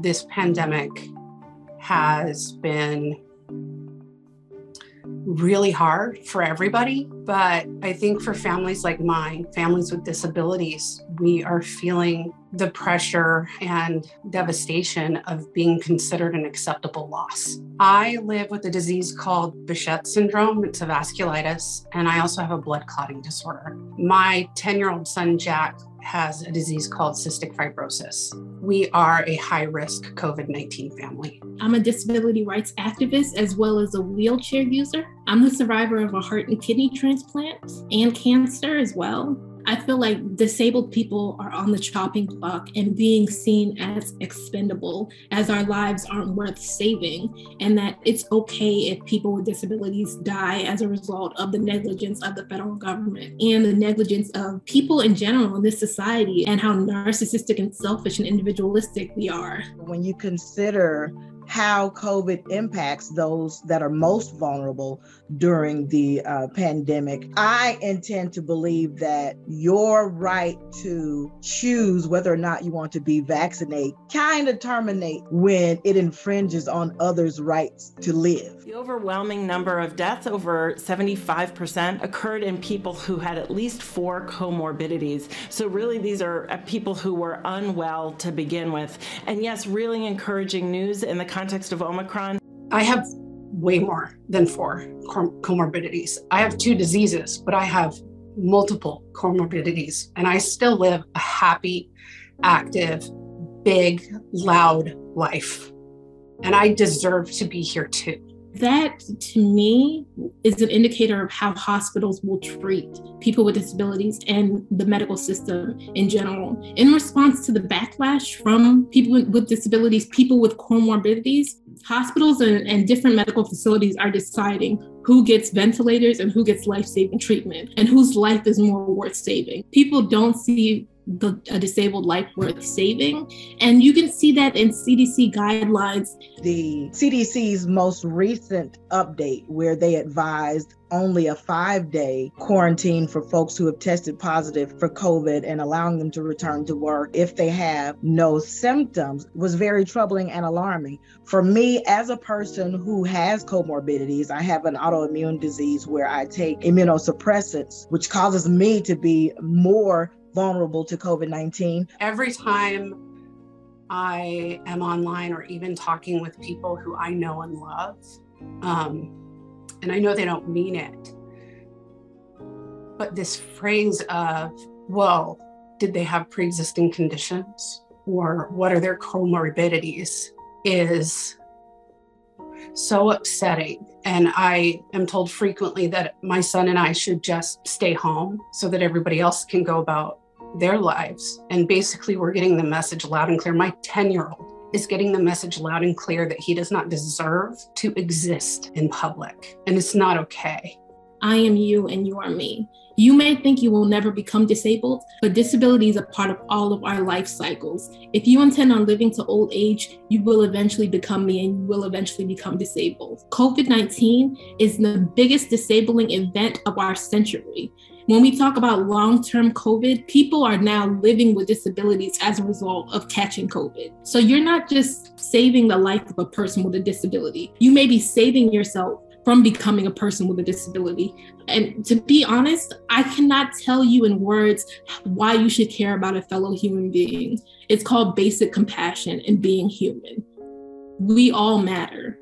this pandemic has been really hard for everybody, but I think for families like mine, families with disabilities, we are feeling the pressure and devastation of being considered an acceptable loss. I live with a disease called Behçet syndrome. It's a vasculitis, and I also have a blood clotting disorder. My 10-year-old son, Jack, has a disease called cystic fibrosis. We are a high-risk COVID-19 family. I'm a disability rights activist as well as a wheelchair user. I'm the survivor of a heart and kidney transplant and cancer as well. I feel like disabled people are on the chopping block and being seen as expendable, as our lives aren't worth saving, and that it's okay if people with disabilities die as a result of the negligence of the federal government and the negligence of people in general in this society, and how narcissistic and selfish and individualistic we are. When you consider how COVID impacts those that are most vulnerable during the pandemic, I intend to believe that your right to choose whether or not you want to be vaccinated kind of terminate when it infringes on others' rights to live. The overwhelming number of deaths, over 75%, occurred in people who had at least 4 comorbidities. So really, these are people who were unwell to begin with. And yes, really encouraging news in the context of Omicron. I have way more than 4 comorbidities. I have 2 diseases, but I have multiple comorbidities, and I still live a happy, active, big, loud life. And I deserve to be here too. That, to me, is an indicator of how hospitals will treat people with disabilities and the medical system in general. In response to the backlash from people with disabilities, people with comorbidities, hospitals and different medical facilities are deciding who gets ventilators and who gets life-saving treatment and whose life is more worth saving. People don't see a disabled life worth saving. And you can see that in CDC guidelines. The CDC's most recent update, where they advised only a 5-day quarantine for folks who have tested positive for COVID and allowing them to return to work if they have no symptoms, was very troubling and alarming. For me, as a person who has comorbidities, I have an autoimmune disease where I take immunosuppressants, which causes me to be more vulnerable to COVID-19. Every time I am online or even talking with people who I know and love, and I know they don't mean it, but this phrase of, well, did they have pre-existing conditions? Or what are their comorbidities? Is so upsetting. And I am told frequently that my son and I should just stay home so that everybody else can go about their lives. And basically, we're getting the message loud and clear. My 10-year-old is getting the message loud and clear that he does not deserve to exist in public. And it's not okay. I am you and you are me. You may think you will never become disabled, but disability is a part of all of our life cycles. If you intend on living to old age, you will eventually become me and you will eventually become disabled. COVID-19 is the biggest disabling event of our century. When we talk about long-term COVID, people are now living with disabilities as a result of catching COVID. So you're not just saving the life of a person with a disability. You may be saving yourself from becoming a person with a disability. And to be honest, I cannot tell you in words why you should care about a fellow human being. It's called basic compassion and being human. We all matter.